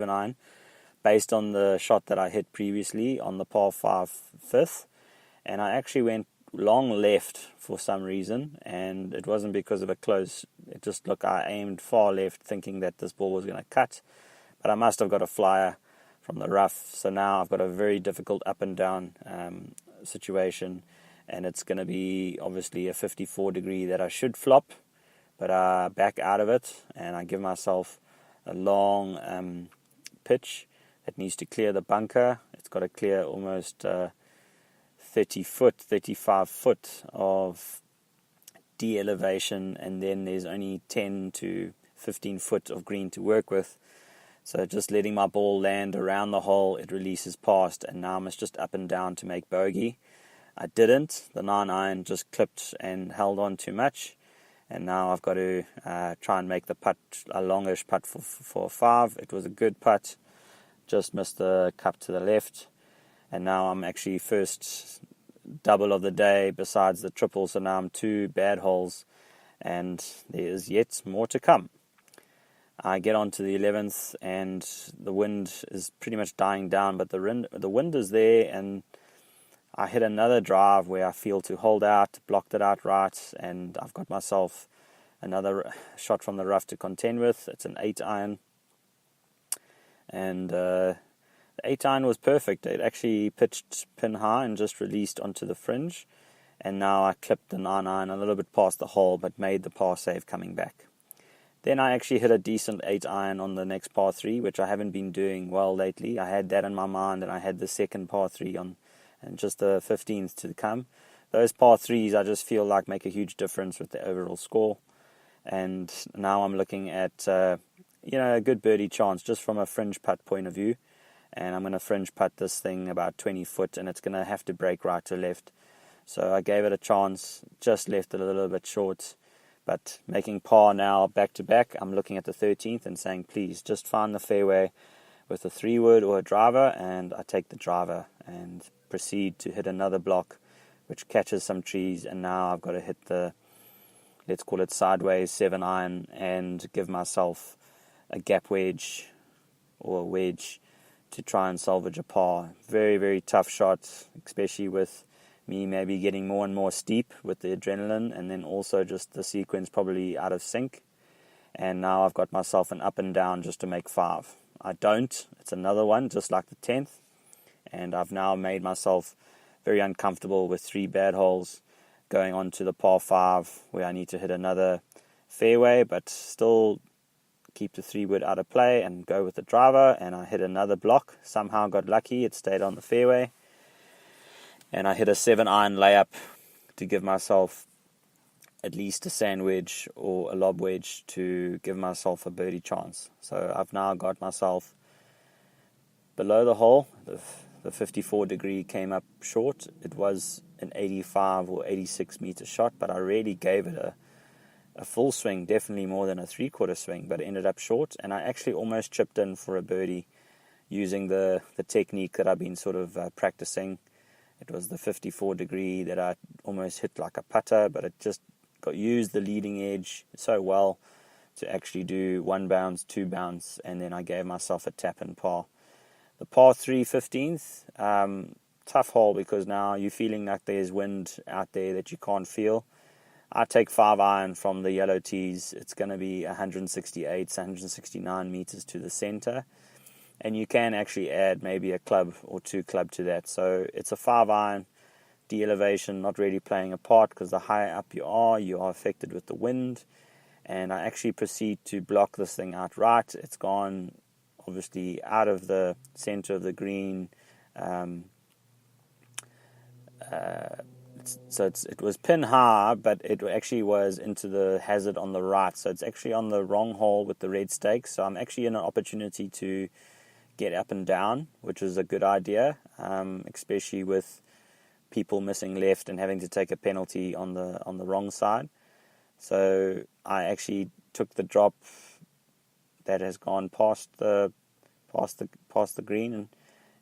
iron based on the shot that I hit previously on the par 5 fifth, and I actually went long left for some reason, and it wasn't because of a close. It just, look, I aimed far left thinking that this ball was going to cut, but I must have got a flyer from the rough, so now I've got a very difficult up and down situation, and it's going to be obviously a 54 degree that I should flop, but I back out of it, and I give myself a long pitch that needs to clear the bunker. It's got to clear almost 35 foot of de-elevation, and then there's only 10 to 15 foot of green to work with. So just letting my ball land around the hole, it releases past, and now I must just up and down to make bogey. I didn't. The 9-iron just clipped and held on too much, and now I've got to try and make the putt, a longish putt for 5. It was a good putt, just missed the cup to the left, and now I'm actually first double of the day besides the triple, so now I'm 2 bad holes, and there is yet more to come. I get on to the 11th, and the wind is pretty much dying down, but the wind is there, and I hit another drive where I feel to hold out, blocked it out right, and I've got myself another shot from the rough to contend with. It's an 8-iron, and the 8-iron was perfect. It actually pitched pin high and just released onto the fringe, and now I clipped the 9-iron a little bit past the hole, but made the par save coming back. Then I actually hit a decent 8-iron on the next par 3, which I haven't been doing well lately. I had that in my mind, and I had the second par 3 on, and just the 15th to come. Those par 3s I just feel like make a huge difference with the overall score. And now I'm looking at a good birdie chance just from a fringe putt point of view. And I'm going to fringe putt this thing about 20 foot, and it's going to have to break right to left. So I gave it a chance, just left it a little bit short. But making par now back to back, I'm looking at the 13th and saying, please just find the fairway with a 3-wood or a driver, and I take the driver and proceed to hit another block which catches some trees, and now I've got to hit the, let's call it sideways 7-iron, and give myself a gap wedge or a wedge to try and salvage a par. Very, very tough shot, especially with me maybe getting more and more steep with the adrenaline, and then also just the sequence probably out of sync. And now I've got myself an up and down just to make 5. I don't. It's another one, just like the 10th. And I've now made myself very uncomfortable with 3 bad holes going on to the par 5, where I need to hit another fairway, but still keep the 3-wood out of play and go with the driver. And I hit another block. Somehow got lucky. It stayed on the fairway. And I hit a 7-iron layup to give myself at least a sand wedge or a lob wedge to give myself a birdie chance. So I've now got myself below the hole. The 54 degree came up short. It was an 85 or 86 meter shot, but I really gave it a full swing, definitely more than a 3/4 swing, but it ended up short. And I actually almost chipped in for a birdie using the technique that I've been sort of practicing. It was the 54 degree that I almost hit like a putter, but it just used the leading edge so well to actually do 1 bounce, 2 bounce, and then I gave myself a tap and par. The par 3 15th, tough hole because now you're feeling like there's wind out there that you can't feel. I take 5-iron from the yellow tees. It's going to be 168, 169 meters to the center. And you can actually add maybe a club or 2 club to that. So it's a 5-iron, de-elevation not really playing a part, because the higher up you are affected with the wind. And I actually proceed to block this thing outright. It's gone obviously out of the center of the green. It was pin high, but it actually was into the hazard on the right. So it's actually on the wrong hole with the red stakes. So I'm actually in an opportunity to get up and down, which is a good idea, especially with people missing left and having to take a penalty on the wrong side. So I actually took the drop that has gone past the green,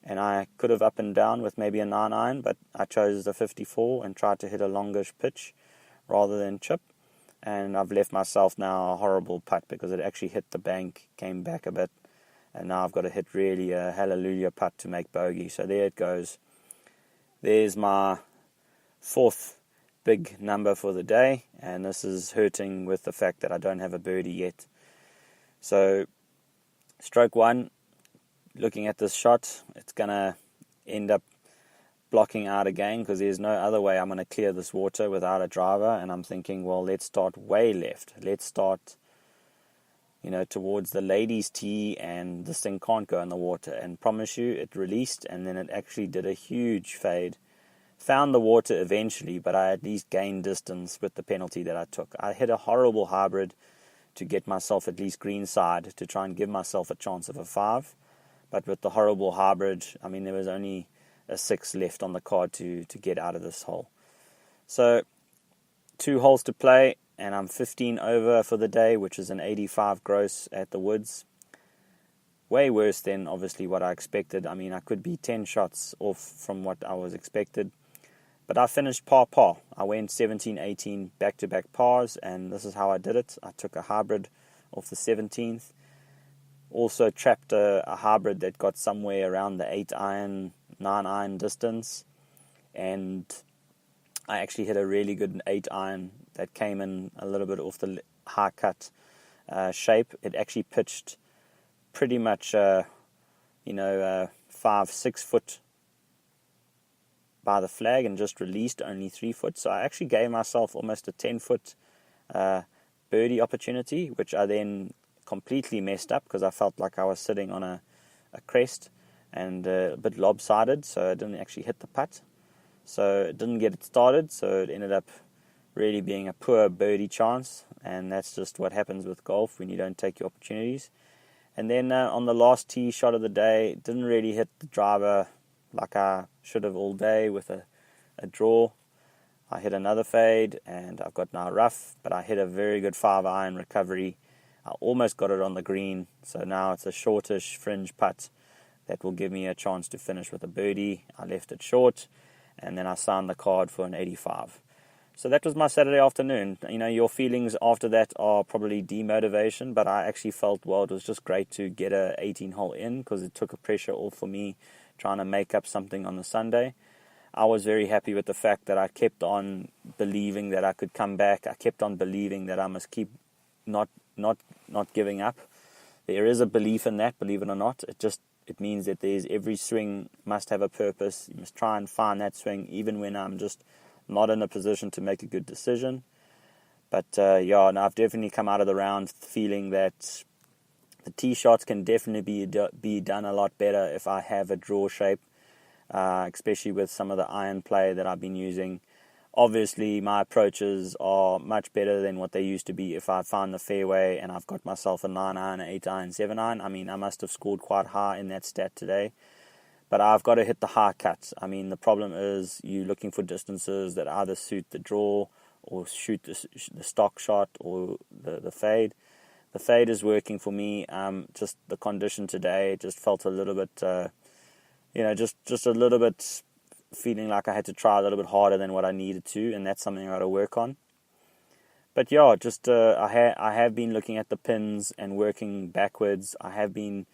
and I could have up and down with maybe a 9-iron, but I chose the 54 and tried to hit a longish pitch rather than chip. And I've left myself now a horrible putt because it actually hit the bank, came back a bit, and now I've got to hit really a hallelujah putt to make bogey. So there it goes. There's my 4th big number for the day, and this is hurting with the fact that I don't have a birdie yet. So stroke 1, looking at this shot, it's going to end up blocking out again because there's no other way I'm going to clear this water without a driver. And I'm thinking, well, let's start way left. Let's start, towards the ladies' tee, and this thing can't go in the water. And promise you, it released, and then it actually did a huge fade. Found the water eventually, but I at least gained distance with the penalty that I took. I hit a horrible hybrid to get myself at least greenside to try and give myself a chance of a 5. But with the horrible hybrid, there was only a 6 left on the card to get out of this hole. So 2 holes to play, and I'm 15 over for the day, which is an 85 gross at the Woods. Way worse than obviously what I expected. I could be 10 shots off from what I was expected. But I finished par. I went 17, 18 back-to-back pars, and this is how I did it. I took a hybrid off the 17th. Also trapped a hybrid that got somewhere around the 8-iron, 9-iron distance. And I actually hit a really good 8-iron that came in a little bit off the high cut shape. It actually pitched pretty much, 5-6 foot by the flag and just released only 3 foot. So I actually gave myself almost a 10-foot birdie opportunity, which I then completely messed up because I felt like I was sitting on a crest and a bit lopsided, so I didn't actually hit the putt. So it didn't get it started, so it ended up really being a poor birdie chance, and that's just what happens with golf when you don't take your opportunities. And then on the last tee shot of the day, didn't really hit the driver like I should have all day with a draw. I hit another fade, and I've got now rough, but I hit a very good 5-iron recovery. I almost got it on the green, so now it's a shortish fringe putt that will give me a chance to finish with a birdie. I left it short, and then I signed the card for an 85. So that was my Saturday afternoon. Your feelings after that are probably demotivation, but I actually felt, well, it was just great to get a 18-hole in because it took a pressure off for me trying to make up something on the Sunday. I was very happy with the fact that I kept on believing that I could come back. I kept on believing that I must keep not giving up. There is a belief in that, believe it or not. It means that every swing must have a purpose. You must try and find that swing, even when I'm just not in a position to make a good decision. But I've definitely come out of the round feeling that the tee shots can definitely be done a lot better if I have a draw shape, especially with some of the iron play that I've been using. Obviously, my approaches are much better than what they used to be if I found the fairway and I've got myself a 9-iron, 8-iron, 7-iron. I must have scored quite high in that stat today. But I've got to hit the high cuts. The problem is you're looking for distances that either suit the draw or shoot the stock shot or the fade. The fade is working for me. Just the condition today just felt a little bit, just a little bit feeling like I had to try a little bit harder than what I needed to, and that's something I got to work on. But I have been looking at the pins and working backwards. I have been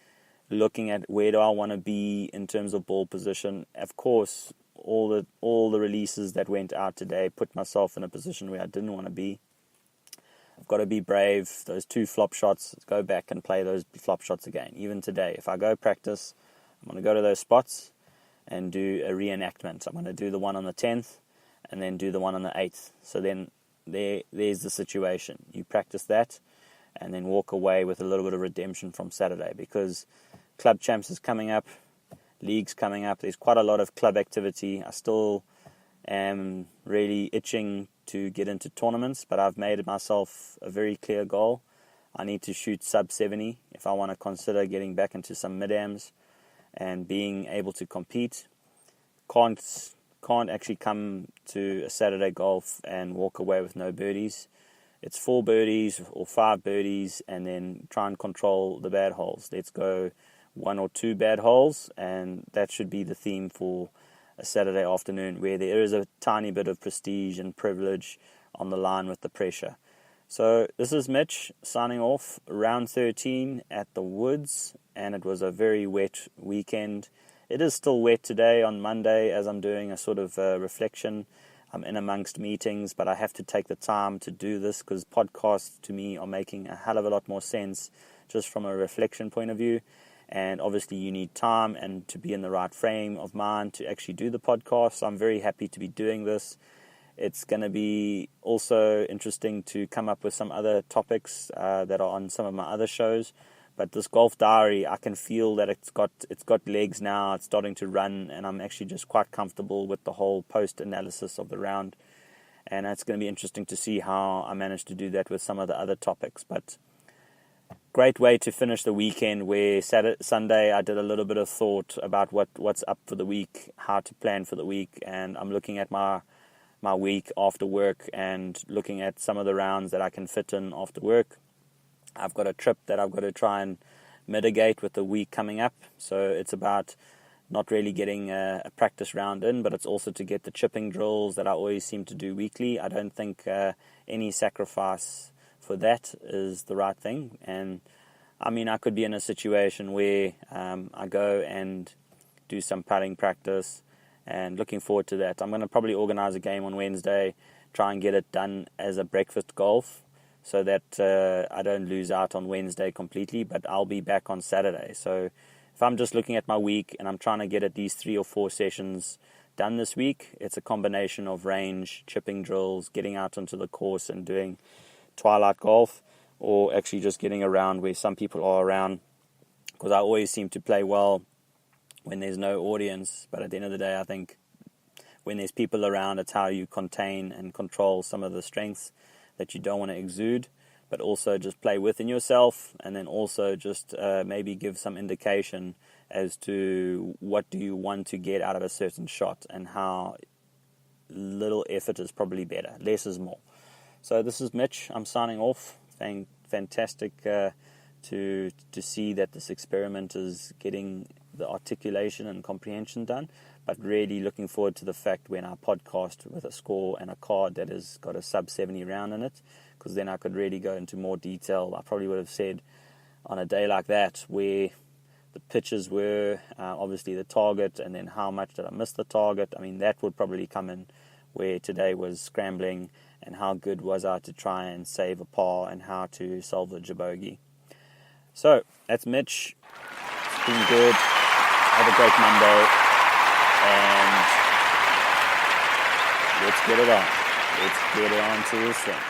looking at where do I want to be in terms of ball position. Of course, all the releases that went out today put myself in a position where I didn't want to be. I've got to be brave. Those 2 flop shots, go back and play those flop shots again. Even today, if I go practice, I'm going to go to those spots and do a reenactment. I'm going to do the one on the 10th and then do the one on the 8th. So then there's the situation. You practice that and then walk away with a little bit of redemption from Saturday, because Club Champs is coming up, league's coming up. There's quite a lot of club activity. I still am really itching to get into tournaments, but I've made myself a very clear goal. I need to shoot sub 70 if I want to consider getting back into some mid-ams and being able to compete. Can't actually come to a Saturday golf and walk away with no birdies. It's 4 birdies or 5 birdies and then try and control the bad holes. Let's go 1 or 2 bad holes, and that should be the theme for a Saturday afternoon, where there is a tiny bit of prestige and privilege on the line with the pressure. So this is Mitch signing off round 13 at the Woods, and it was a very wet weekend. It is still wet today on Monday as I'm doing a sort of reflection. I'm in amongst meetings, but I have to take the time to do this because podcasts to me are making a hell of a lot more sense just from a reflection point of view. And obviously you need time and to be in the right frame of mind to actually do the podcast. So I'm very happy to be doing this. It's going to be also interesting to come up with some other topics that are on some of my other shows. But this golf diary, I can feel that it's got legs now. It's starting to run, and I'm actually just quite comfortable with the whole post analysis of the round. And it's going to be interesting to see how I manage to do that with some of the other topics. But great way to finish the weekend, where Sunday I did a little bit of thought about what's up for the week, how to plan for the week, and I'm looking at my week after work and looking at some of the rounds that I can fit in after work. I've got a trip that I've got to try and mitigate with the week coming up. So it's about not really getting a practice round in, but it's also to get the chipping drills that I always seem to do weekly. I don't think any sacrifice for that is the right thing. And I mean, I could be in a situation where I go and do some putting practice, and looking forward to that. I'm going to probably organize a game on Wednesday, try and get it done as a breakfast golf so that I don't lose out on Wednesday completely, but I'll be back on Saturday. So if I'm just looking at my week and I'm trying to get at least 3 or 4 sessions done this week, it's a combination of range, chipping drills, getting out onto the course and doing twilight golf, or actually just getting around where some people are around, because I always seem to play well when there's no audience. But at the end of the day, I think when there's people around, it's how you contain and control some of the strengths that you don't want to exude, but also just play within yourself, and then also just maybe give some indication as to what do you want to get out of a certain shot and how little effort is probably better. Less is more. So this is Mitch. I'm signing off. Fantastic to see that this experiment is getting the articulation and comprehension done, but really looking forward to the fact when I podcast with a score and a card that has got a sub 70 round in it, because then I could really go into more detail. I probably would have said on a day like that where the pitches were, obviously the target, and then how much did I miss the target. I mean, that would probably come in where today was scrambling and how good was I to try and save a par and how to salvage a bogey. So that's Mitch. It's been good. Have a great Monday, and let's get it on. Let's get on to this thing.